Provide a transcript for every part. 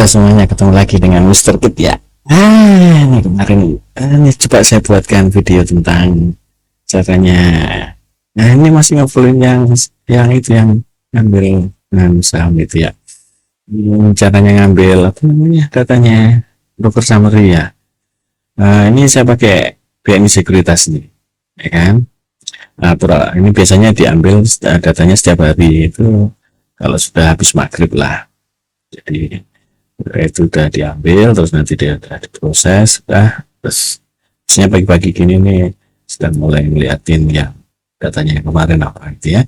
semuanya, ketemu lagi dengan Mister Kit ya. Ini kemarin ini coba saya buatkan video tentang caranya. Nah, ini masih ngobrolin yang itu yang ngambil saham itu ya. Caranya ngambil apa namanya datanya broker summary ya. Ini saya pakai BNI Sekuritas nih, ya kan. Ini biasanya diambil datanya setiap hari itu kalau sudah habis maghrib lah. Jadi itu udah diambil, terus nanti dia udah diproses, terus biasanya pagi-pagi gini nih sedang mulai ngeliatin yang datanya yang kemarin apa gitu ya.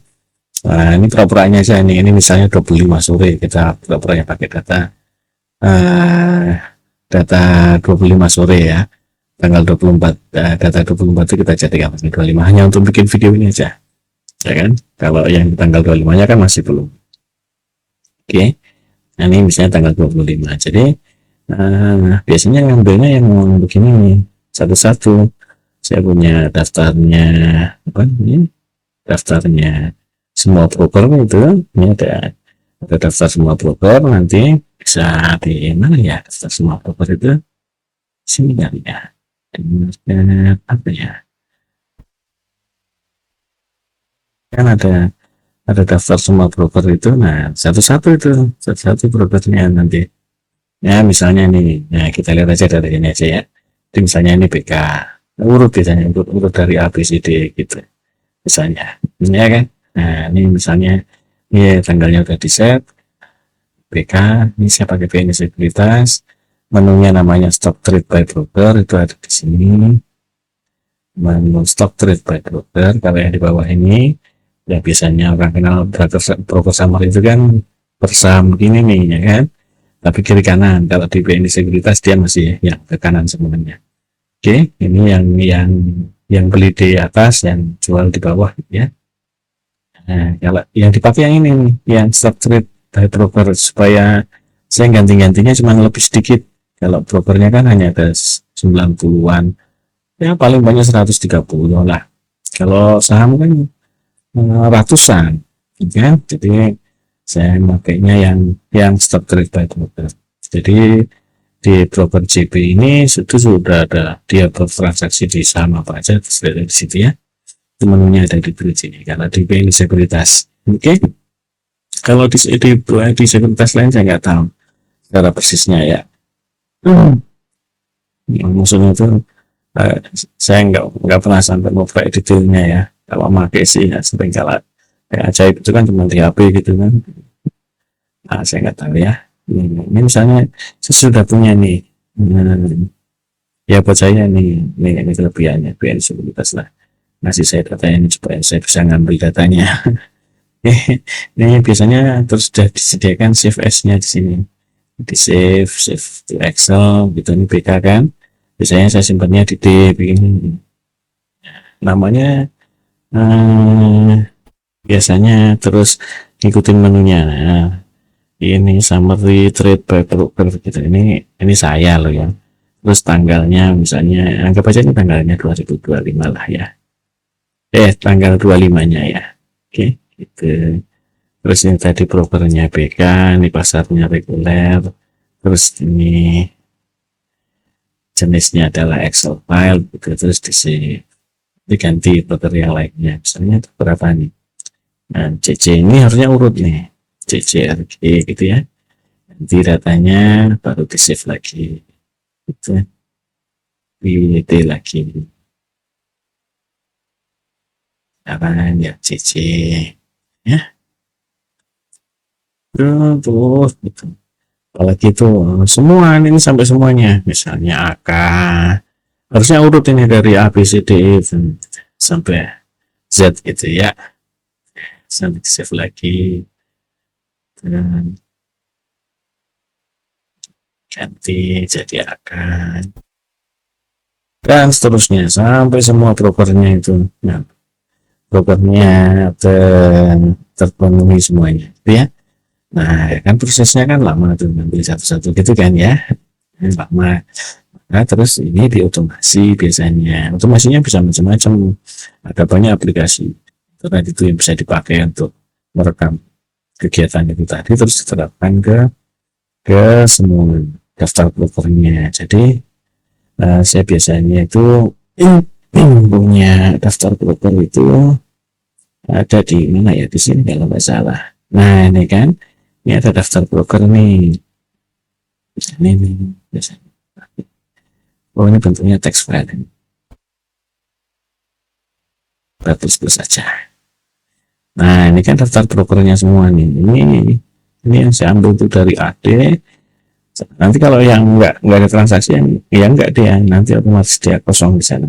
Ini pura-puranya aja ini misalnya 25 sore kita pura-puranya pakai data 25 sore ya, tanggal 24, data 24 itu kita jadikan 25 hanya untuk bikin video ini aja, ya kan. Kalau yang tanggal 25 nya kan masih belum. Oke. Nah, ini misalnya tanggal 25. Jadi biasanya ngambilnya yang begini nih, satu-satu. Saya punya daftarnya, apa ini? Daftarnya semua broker itu. Ini ada daftar semua broker, nanti bisa di mana ya daftar semua broker itu? Sini kali ya. Apa ya? Kan ada daftar semua broker itu. Nah, satu-satu brokernya nanti ya, misalnya nih ya, kita lihat aja dari ini aja ya. Jadi misalnya ini BK, urut biasanya urut dari A B C D gitu misalnya, ya kan. Nah, ini misalnya ini tanggalnya udah di set BK, ini saya pakai BNI Sekuritas, menunya namanya stock trade by broker, itu ada di sini menu stock trade by broker. Kalau yang di bawah ini ya biasanya orang kenal broker summary itu kan bersam begini nih, ya kan. Tapi kiri kanan, kalau di BNI Sekuritas dia masih yang ke kanan semuanya. Oke, ini yang beli di atas, yang jual di bawah ya. Nah, kalau yang dipakai yang ini nih, yang stock trade by broker, supaya saya ganti-gantinya cuma lebih sedikit. Kalau brokernya kan hanya ada 90-an, ya paling banyak 130 lah. Kalau saham kan ratusan, kan. Jadi saya makainya yang stock trade by broker. Jadi di broker JP ini itu sudah ada dia bertransaksi di saham apa aja, dari situ ya. Itu menunya ada di sini. Kalau di BNI Sekuritas, oke. Kalau di sekuritas lain saya nggak tahu secara persisnya ya. Maksudnya itu saya nggak pernah sampai mau pakai detailnya ya. Kalau pakai sih ya sering kalah kayak ajaib itu kan cuma di HP gitu kan. Nah, saya nggak tahu ya. Ini misalnya saya sudah punya nih, ya buat saya ini kelebihannya BNI Sekuritas lah, ngasih saya datanya ini supaya saya bisa ngambil datanya. Ini biasanya terus sudah disediakan save as-nya di sini, di save to Excel gitu. Ini BK kan, biasanya saya simpannya di D begini, namanya biasanya, terus ngikutin menunya. Nah, ini summary trade by broker gitu, ini saya loh ya. Terus tanggalnya misalnya anggap aja ini tanggalnya 2025 lah ya, tanggal 25 nya ya. Oke, gitu. Terus ini tadi brokernya BK, ini pasarnya reguler, terus ini jenisnya adalah Excel file gitu, terus diganti broker yang lainnya, misalnya berapa nih. Nah, CC ini harusnya urut nih, CCRG gitu ya. Nanti datanya baru di save lagi gitu, PWT lagi sekarang ya CC ya, terus gitu. Apalagi itu semua ini sampai semuanya, misalnya AK harusnya urut ini dari A B C D sampai Z gitu ya. Sampai di save lagi dan ganti jadi akan, dan seterusnya sampai semua brokernya itu. Nah, brokernya terpenuhi semuanya gitu ya. Nah, kan prosesnya kan lama tuh, ngambil satu-satu gitu kan ya, lama. Nah, terus ini diotomasi, biasanya otomasinya bisa macam-macam, ada banyak aplikasi internet itu yang bisa dipakai untuk merekam kegiatan itu tadi, terus diterapkan ke ke semua daftar brokernya. Jadi saya biasanya itu punya daftar broker itu ada di mana ya, di sini kalau nggak salah. Nah ini kan, ini ada daftar broker nih, ini nih biasanya. Oh ini bentuknya text file, terus terus aja. Nah ini kan daftar brokernya semua nih. Ini yang saya ambil itu dari AD. Nanti kalau yang nggak ada transaksi, yang nggak dia, nanti otomatis dia kosong di sana.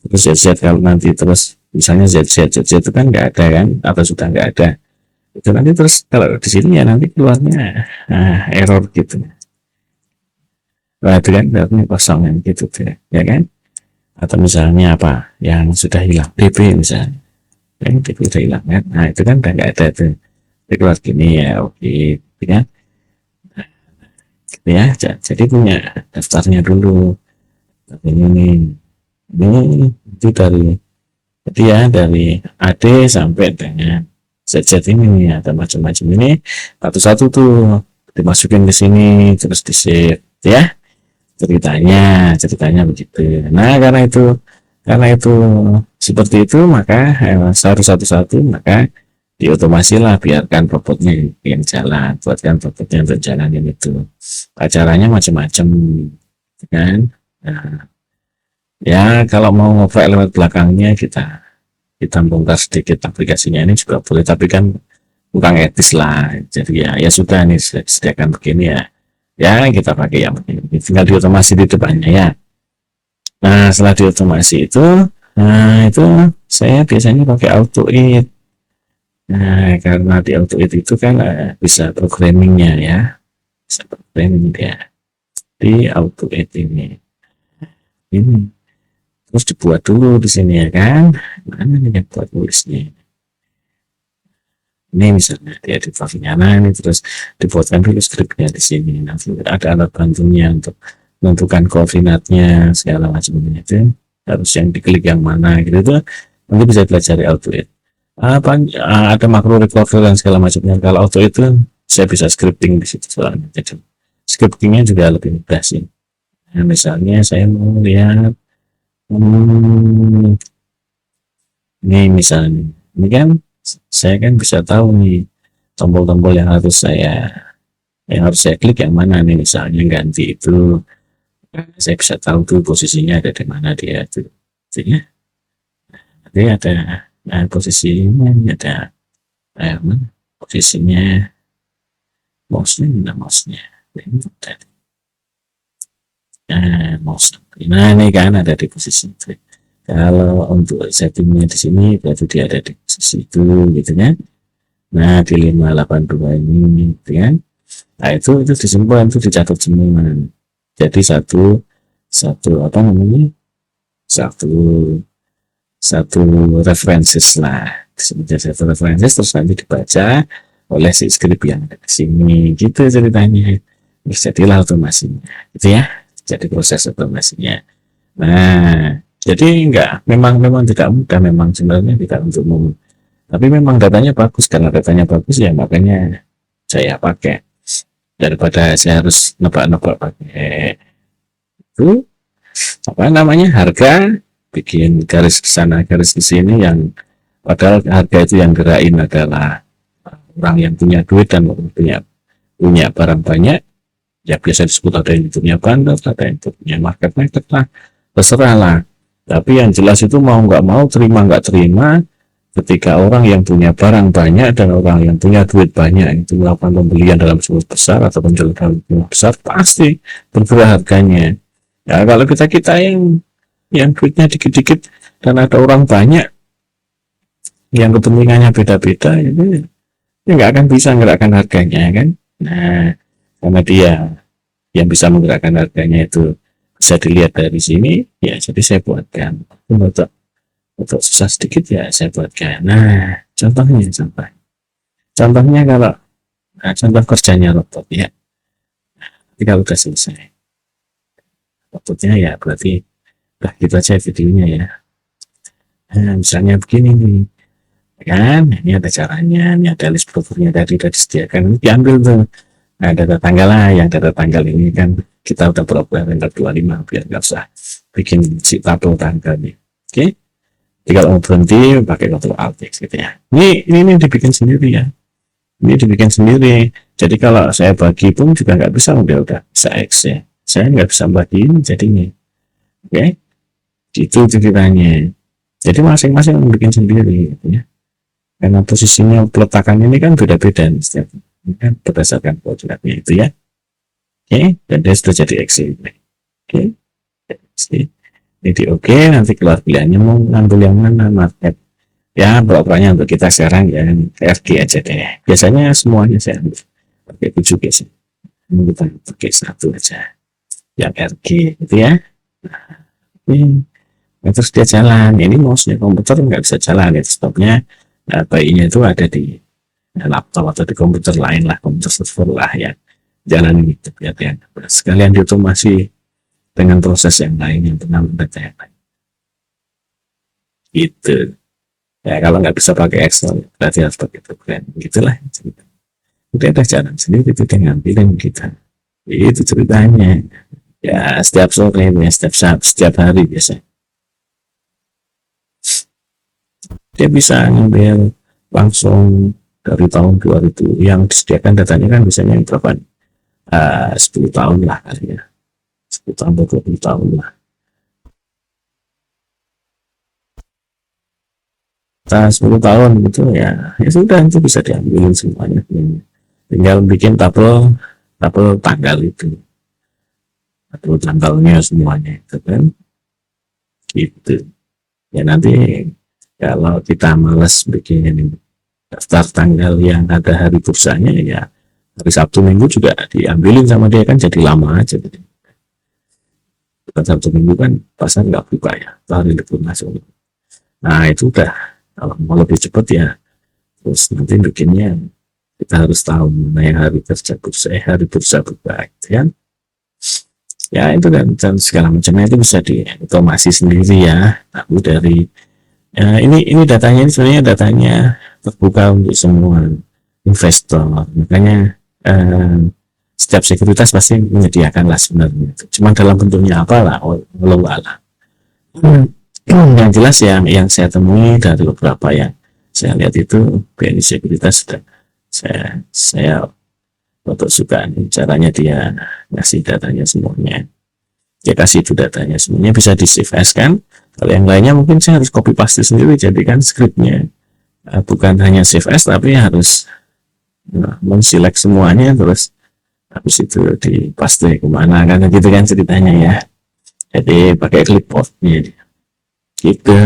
Terus ZZ, kalau nanti terus misalnya ZZ itu kan nggak ada kan, atau sudah nggak ada. Itu nanti terus kalau di sini ya nanti keluarnya error gitu. Nah itu kan berarti kosong kan gitu tuh, ya kan? Atau misalnya apa yang sudah hilang, DP misalnya, yang DP sudah hilang kan? Nah itu kan udah nggak ada tuh. Jadi keluar gini ya, oke, gitu kan? Gitu ya, jadi punya daftarnya dulu. Tapi ini itu dari, jadi ya dari AD sampai dengan ZZ ini nih, ada macam-macam ini, satu-satu tuh dimasukin ke sini terus di save ya, ceritanya begitu. Nah karena itu seperti itu, maka harus satu-satu, maka diotomasi lah, biarkan robotnya yang jalan, buatkan robotnya untuk jalanin itu. Acaranya macam-macam kan. Nah, ya kalau mau ngoprek lewat belakangnya, kita bongkar sedikit aplikasinya ini juga boleh, tapi kan kurang etis lah. Jadi ya sudah nih, sediakan begini ya kita pakai yang begini, tinggal diotomasi di depannya ya. Nah setelah diotomasi itu, nah itu saya biasanya pakai auto it. Nah karena di auto it itu kan bisa programmingnya ya, bisa programming dia di auto it ini terus dibuat dulu di sini ya kan. Mana nih yang buat tulisnya ini, misalnya dia di nah ini terus dibuatkan dulu skripnya di sini, nanti ada alat bantunya untuk menentukan koordinatnya segala macam. Itu harus yang diklik yang mana gitu tuh, nanti bisa pelajari auto it. Ada makro recorder dan segala macamnya. Kalau auto itu saya bisa scripting di situ soalnya, jadi scriptingnya juga lebih mudah sih. Nah, misalnya saya mau lihat ini misalnya, ini kan saya kan bisa tahu nih tombol-tombol yang harus saya klik yang mana nih, misalnya ganti itu. Nah, saya bisa tahu tuh posisinya ada di mana dia tuh. Artinya nanti ada posisinya, ada posisinya mouse-nya nah ini kan ada di posisi itu. Kalau untuk settingnya di sini berarti dia ada di posisi itu gitu kan. Nah di 582 ini gitu kan. Nah itu disimpan, itu dicatat semua. Jadi satu apa namanya, satu references lah, disebutnya satu references, terus nanti dibaca oleh si script yang ada di sini gitu ceritanya. Jadilah otomasinya gitu ya, jadi proses otomasinya. Nah jadi memang tidak mudah, memang sebenarnya tidak untuk umum, tapi memang datanya bagus. Karena datanya bagus ya makanya saya pakai, daripada saya harus nebak-nebak pakai itu apa namanya harga, bikin garis ke sana garis ke sini, yang padahal harga itu yang gerakin adalah orang yang punya duit dan punya barang banyak. Ya biasa disebut ada yang punya bandar, ada yang punya market lah, terserah lah. Tapi yang jelas itu mau nggak mau, terima nggak terima, ketika orang yang punya barang banyak dan orang yang punya duit banyak itu melakukan pembelian dalam jumlah besar atau penjualan dalam jumlah besar, pasti bergerak harganya. Ya kalau kita yang duitnya dikit-dikit dan ada orang banyak yang kepentingannya beda-beda, itu ya nggak akan bisa menggerakkan harganya kan. Nah karena dia yang bisa menggerakkan harganya itu bisa dilihat dari sini ya, jadi saya buatkan untuk susah sedikit ya saya buatkan. Nah contohnya kalau contoh kerjanya robot ya, jadi kalau udah selesai robotnya ya berarti udah gitu aja videonya ya. Nah, misalnya begini nih kan, ini ada caranya, ini ada list brokernya tadi udah disediakan, ini diambil tuh. Nah, data tanggal lah, yang data tanggal ini kan kita udah program tanggal 25 biar nggak usah bikin si tabel tanggal nih. Oke. Jadi kalau mau berhenti pakai Ctrl Alt X gitu ya. Ini dibikin sendiri ya. Ini dibikin sendiri. Jadi kalau saya bagi pun juga nggak bisa, udah bisa X ya. Saya nggak bisa bagiin jadinya. Oke. Gitu ceritanya. Jadi masing-masing bikin sendiri gitu ya. Karena posisinya peletakan ini kan beda-beda setiap ini kan berdasarkan koordinatnya itu ya. Oke, dan dia sudah jadi X ini. Oke. Jadi oke, nanti keluar pilihannya mau ngambil yang mana market. Ya, pokoknya untuk kita sekarang ya RG aja deh. Biasanya semuanya saya ambil pakai 7 guys. Ini kita pakai satu aja. Yang RG gitu ya. Ini terus dia jalan. Ini mouse-nya komputer nggak bisa jalan, ya stopnya. Nah, bayinya itu ada di laptop atau di komputer lain lah, komputer server lah ya. Jalan gitu ya. Sekalian diotomasi dengan proses yang lain yang pernah membaca yang lain. Gitu. Ya kalau nggak bisa pakai Excel, berarti harus pakai program. Gitulah cerita. Udah jalan sendiri itu dengan pilihan kita. Itu ceritanya. Ya setiap sore, ya setiap hari biasanya. Dia bisa ngambil langsung dari tahun 2000 yang disediakan datanya kan biasanya berapa? 10 tahun lah kali ya. 10 tahun atau 20 tahun lah. Nah, 10 tahun gitu ya, ya sudah itu bisa diambilin semuanya. Tinggal bikin tabel tanggal itu, tabel tanggalnya semuanya itu kan, gitu. Ya nanti kalau kita males bikin ini daftar tanggal yang ada hari bursanya ya hari Sabtu Minggu juga diambilin sama dia kan jadi lama aja. Bukan Sabtu Minggu kan pasar nggak buka ya, hari libur nasional. Nah itu udah kalau mau lebih cepat ya terus nanti bikinnya kita harus tahu mana yang hari kerja bursa hari bursa buka gitu kan ya itu dan segala macamnya itu bisa diotomasi sendiri ya. Tapi dari ya, ini datanya ini sebenarnya datanya terbuka untuk semua investor, makanya setiap sekuritas pasti menyediakan lah sebenarnya, cuma dalam bentuknya apa lah walau alam. Yang jelas yang saya temui dari beberapa yang saya lihat itu BNI Sekuritas sudah saya untuk suka caranya dia ngasih datanya semuanya. Dia kasih itu datanya semuanya bisa di save as kan. Kalau yang lainnya mungkin saya harus copy paste sendiri, jadi kan scriptnya bukan hanya save as tapi harus men-select semuanya terus habis itu dipaste kemana kan gitu kan ceritanya ya. Jadi pakai clipboardnya gitu.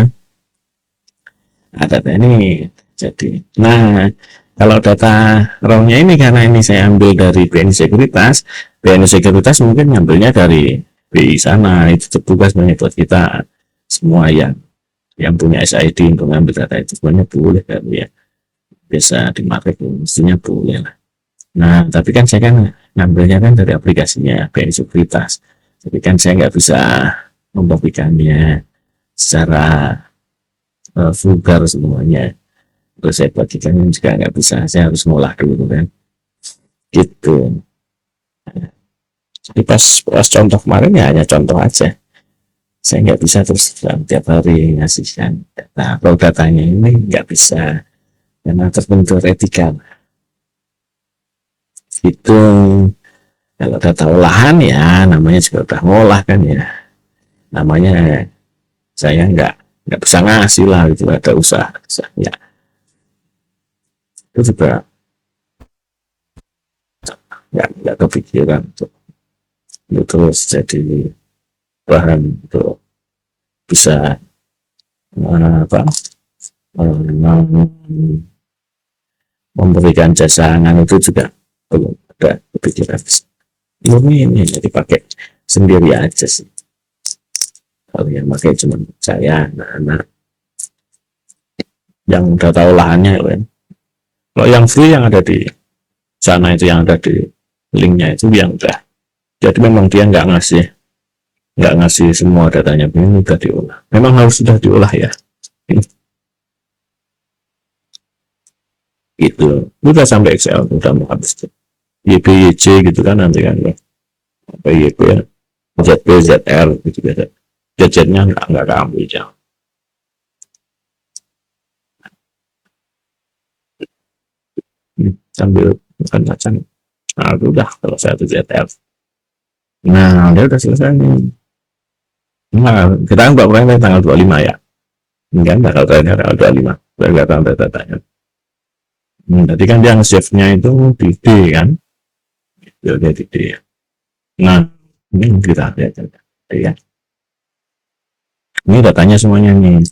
Data ini jadi nah kalau data raw-nya ini karena ini saya ambil dari BNI Sekuritas mungkin ngambilnya dari BI sana, itu terbuka sebenarnya buat kita semua yang punya SID untuk ngambil data itu sebenarnya boleh kan ya, biasa di market mestinya boleh lah. Nah tapi kan saya kan ngambilnya kan dari aplikasinya BNI Sekuritas, jadi kan saya nggak bisa membagikannya secara vulgar semuanya, terus saya bagikan juga nggak bisa, saya harus ngolah dulu kan gitu. Jadi pas contoh kemarin ya hanya contoh aja, saya nggak bisa terus tiap hari ngasihkan data. Kalau datanya ini nggak bisa karena terbentur etika itu. Kalau data olahan ya namanya juga udah ngolah kan ya, namanya saya nggak bisa ngasih lah, itu ada usaha ya itu juga nggak kepikiran untuk terus jadi bahan untuk bisa apa memberikan jasa itu juga belum ada kepikiran. Ini jadi pakai sendiri aja sih. Kalau yang pakai cuma saya anak-anak yang udah tahu lahannya kan. Kalau yang free yang ada di sana itu yang ada di linknya itu yang udah, jadi memang dia nggak ngasih semua datanya, ini udah diolah, memang harus sudah diolah ya itu udah sampai Excel udah mau habis tuh YB, YC gitu kan nanti kan ya. Apa YB ya, ZB, ZR gitu biasa. Z-nya nggak keambil jauh. Sambil makan kacang. Nah, itu udah kalau saya tuh ZR. Nah, dia udah selesai nih. Nah, kita kan pokoknya tanggal 25 ya. Enggak, tanggal tanggal 25. Saya nggak tahu datanya. Tadi kan dia nge-save-nya itu di D kan. Dia di D. Nah, ini kita lihat ya. Ini datanya semuanya nih.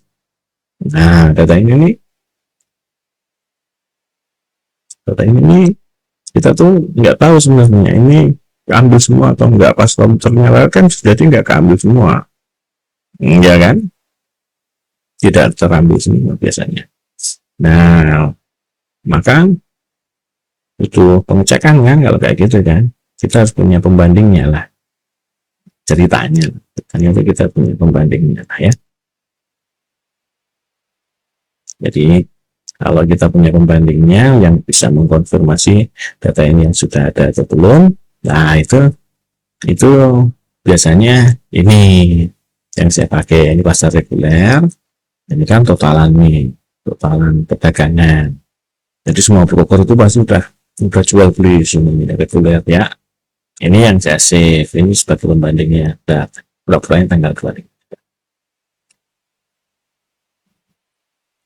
Nah, data ini nih kita tuh nggak tahu sebenarnya ini keambil semua atau enggak. Pas komputernya kan jadi nggak keambil semua, enggak kan, tidak terambil semua biasanya. Nah, maka itu pengecekan kan kalau kayak gitu kan, kita harus punya pembandingnya lah, ceritanya ternyata kita punya pembandingnya lah ya. Jadi kalau kita punya pembandingnya yang bisa mengkonfirmasi data ini yang sudah ada atau belum, nah itu biasanya ini yang saya pakai. Ini pasar reguler, ini kan totalan perdagangan. Jadi semua broker itu pasti udah jual beli sini reguler ya. Ini yang saya save, ini sebagai pembandingnya. Berapa tanggal 20.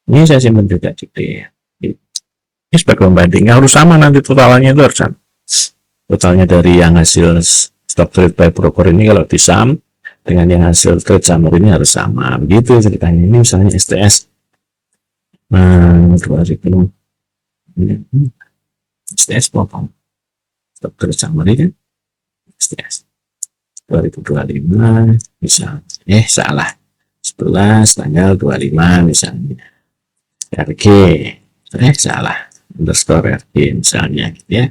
Ini saya simpan juga di ini sebagai pembanding. Harus sama nanti totalnya itu harus sama. Totalnya dari yang hasil stock trade by broker ini kalau di sum dengan yang hasil trade summary ini harus sama. Begitu ceritanya. Ini misalnya STS 2000 STS potong stock trade summary kan STS 2025 misalnya salah 11 tanggal 25 misalnya RG salah underscore RG misalnya gitu ya.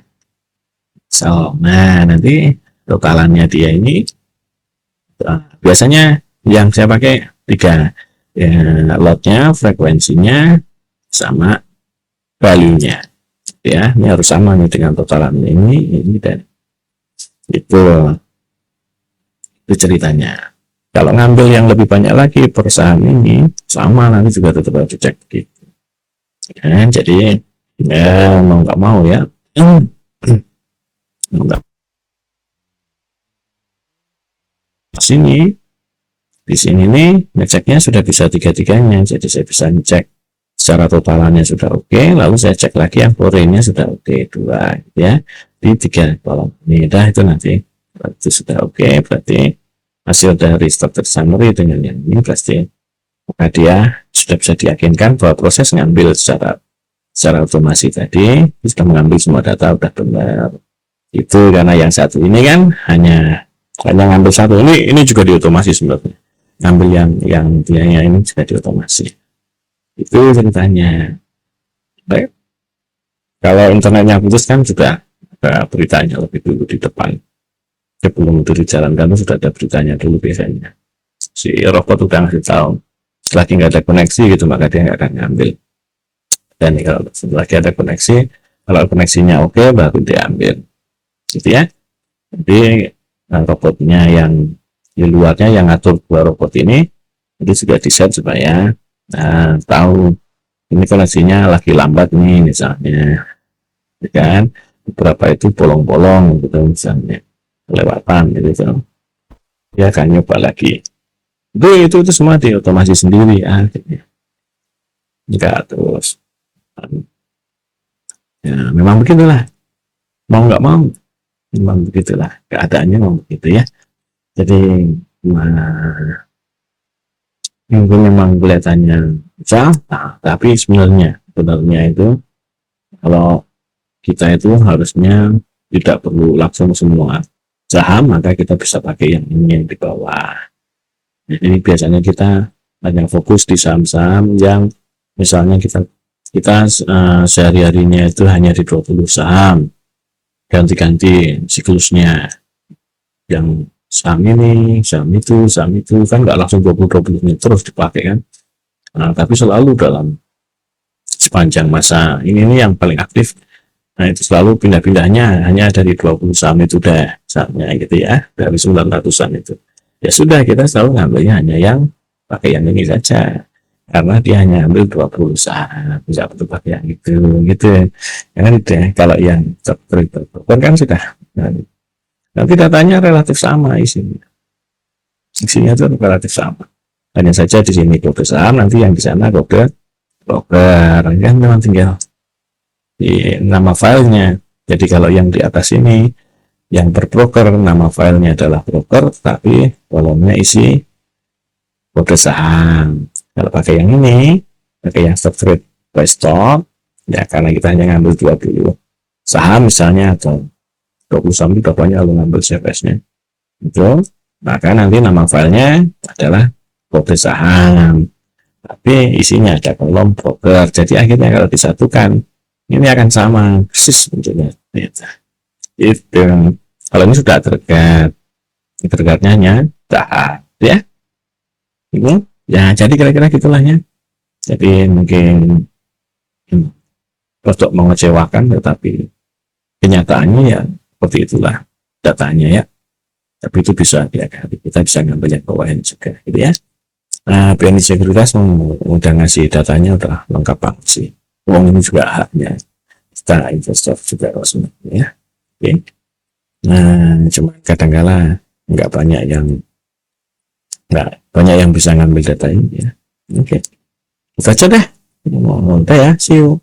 Nah nanti totalannya dia ini biasanya yang saya pakai 3 ya, lotnya, frekuensinya sama value-nya ya. Ini harus sama nih dengan totalan ini dan itu ceritanya. Kalau ngambil yang lebih banyak lagi perusahaan ini sama nanti juga tetap harus cek gitu. Ya, jadi ya mau nggak mau ya enggak di sini nih ngeceknya sudah bisa tiga-tiganya. Jadi saya bisa ngecek secara totalannya sudah oke, lalu saya cek lagi yang forenya sudah oke 2 ya di 3 kolom ini. Dah itu nanti itu sudah oke, berarti hasil dari stock summary dengan yang ini pasti maka dia sudah bisa diyakinkan bahwa proses ngambil secara otomasi tadi sudah mengambil semua data sudah benar. Itu karena yang satu ini kan hanya ngambil satu, ini juga diotomasi sebenarnya. Ngambil yang dia ini juga diotomasi. Itu ceritanya. Baik. Kalau internetnya putus kan sudah ada beritanya lebih dulu di depan. Sebelum itu dijalankan sudah ada beritanya dulu biasanya. Si robot udah ngasih tahu. Selagi nggak ada koneksi gitu maka dia nggak akan ngambil. Dan kalau lagi ada koneksi, kalau koneksinya oke baru diambil. Gitu ya. Jadi robotnya yang di luarnya yang ngatur 2 robot ini itu juga di set supaya tahu ini koneksinya lagi lambat nih misalnya, kan beberapa itu bolong-bolong gitu misalnya kelewatan gitu, dia akan nyoba lagi. Itu semua diotomasi sendiri akhirnya. Enggak terus ya memang begitulah, mau nggak mau memang begitulah keadaannya, memang begitu ya. Jadi mungkin memang kelihatannya besar, tapi sebenarnya itu kalau kita itu harusnya tidak perlu langsung semua saham, maka kita bisa pakai yang ini yang di bawah. Jadi biasanya kita hanya fokus di saham-saham yang misalnya kita sehari-harinya itu hanya di 20 saham, ganti-ganti siklusnya, yang saham ini, saham itu kan nggak langsung 20 ini terus dipakai kan. Tapi selalu dalam sepanjang masa ini yang paling aktif Nah, itu selalu pindah-pindahnya hanya dari 20 saham itu udah sahamnya gitu ya, dari 900-an itu. Ya sudah, kita selalu ngambilnya hanya yang pakai yang ini saja. Karena dia hanya ambil 20 saham, tidak perlu pakai yang itu, gitu. Karena itu ya, kalau yang kan sudah. Nah, nanti datanya relatif sama isinya. Isinya itu relatif sama. Hanya saja di sini kode saham, nanti yang di sana kode broker. Kan memang tinggal di nama filenya. Jadi kalau yang di atas ini yang berbroker, nama filenya adalah broker, tapi kolomnya isi kode saham. Kalau pakai yang ini, pakai yang stop trade by stop, ya karena kita hanya ngambil 20 saham misalnya, atau 20 saham itu banyak lalu ngambil CFS-nya. Itu, maka nanti nama filenya adalah kode saham. Tapi isinya ada kolom broker. Jadi akhirnya kalau disatukan, ini akan sama persis bentuknya. Itu kalau ini sudah terdegatnya hanya tahap ya. Ini ya, jadi kira-kira gitulah ya. Jadi mungkin untuk mengecewakan, tetapi kenyataannya ya seperti itulah datanya ya. Tapi itu bisa ya, kita bisa ngambil yang bawahan juga gitu ya. Nah, BNI Sekuritas udah ngasih datanya, udah lengkap banget sih. Uang ini juga haknya kita investor juga sebenarnya ya. Oke. Nah, cuma kadang-kala nggak banyak yang bisa ngambil data ini ya. Oke. Itu aja deh. Udah ya, see you.